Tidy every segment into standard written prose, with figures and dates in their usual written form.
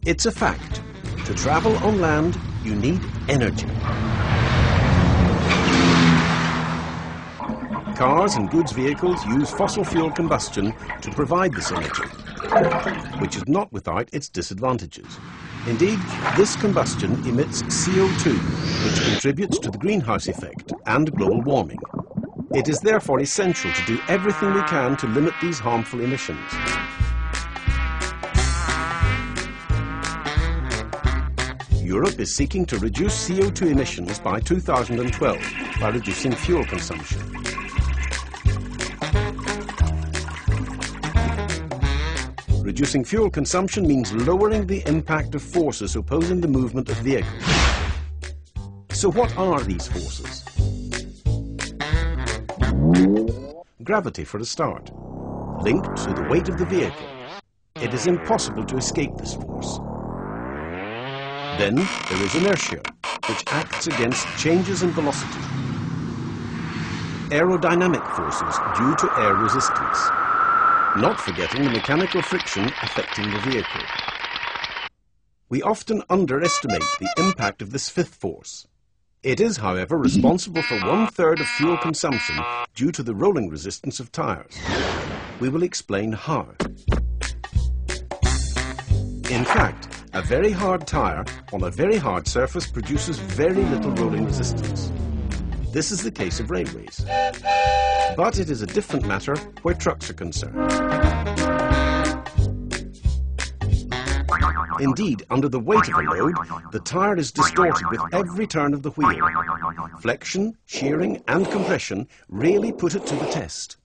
It's a fact. To travel on land, you need energy. Cars and goods vehicles use fossil fuel combustion to provide this energy, which is not without its disadvantages. Indeed, this combustion emits CO2, which contributes to the greenhouse effect and global warming. It is therefore essential to do everything we can to limit these harmful emissions. Europe is seeking to reduce CO2 emissions by 2012 by reducing fuel consumption. Reducing fuel consumption means lowering the impact of forces opposing the movement of vehicles. So what are these forces? Gravity for a start, linked to the weight of the vehicle. It is impossible to escape this force. Then there is inertia, which acts against changes in velocity. Aerodynamic forces due to air resistance. Not forgetting the mechanical friction affecting the vehicle. We often underestimate the impact of this fifth force. It is, however, responsible for 1/3 of fuel consumption due to the rolling resistance of tyres. We will explain how. In fact, a very hard tyre on a very hard surface produces very little rolling resistance. This is the case of railways. But it is a different matter where trucks are concerned. Indeed, under the weight of a load, the tyre is distorted with every turn of the wheel. Flexion, shearing and compression really put it to the test.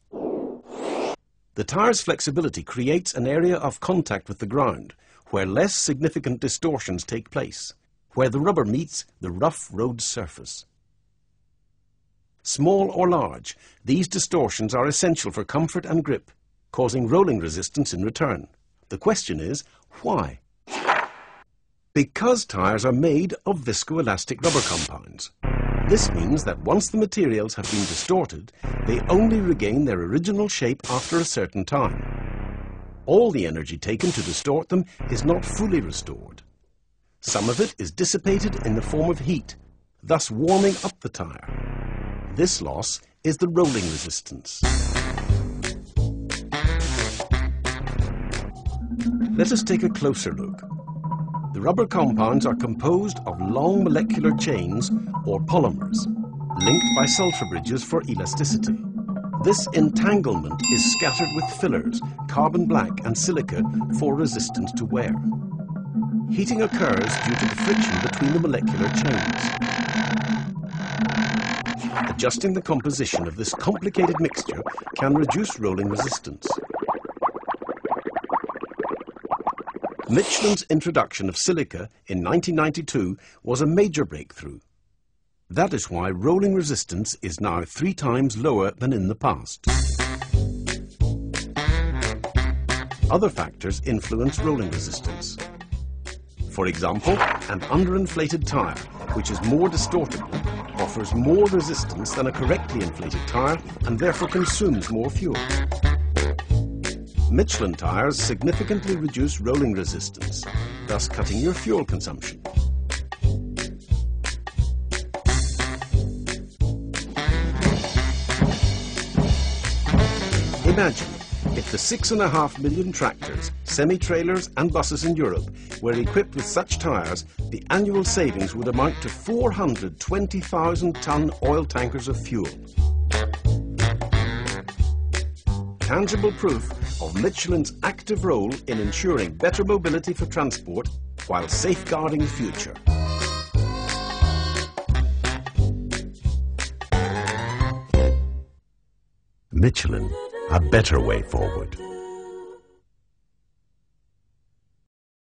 The tyre's flexibility creates an area of contact with the ground, where less significant distortions take place, where the rubber meets the rough road surface. Small or large, these distortions are essential for comfort and grip, causing rolling resistance in return. The question is, why? Because tyres are made of viscoelastic rubber compounds. This means that once the materials have been distorted, they only regain their original shape after a certain time. All the energy taken to distort them is not fully restored. Some of it is dissipated in the form of heat, thus warming up the tyre. This loss is the rolling resistance. Let us take a closer look. The rubber compounds are composed of long molecular chains or polymers, linked by sulfur bridges for elasticity. This entanglement is scattered with fillers, carbon black and silica for resistance to wear. Heating occurs due to the friction between the molecular chains. Adjusting the composition of this complicated mixture can reduce rolling resistance. Michelin's introduction of silica in 1992 was a major breakthrough. That is why rolling resistance is now 3 times lower than in the past. Other factors influence rolling resistance. For example, an underinflated tyre, which is more distortable, offers more resistance than a correctly inflated tyre and therefore consumes more fuel. Michelin tyres significantly reduce rolling resistance, thus cutting your fuel consumption. Imagine if the 6.5 million tractors, semi-trailers and buses in Europe were equipped with such tyres, the annual savings would amount to 420,000-ton oil tankers of fuel. Tangible proof of Michelin's active role in ensuring better mobility for transport while safeguarding the future. Michelin, a better way forward.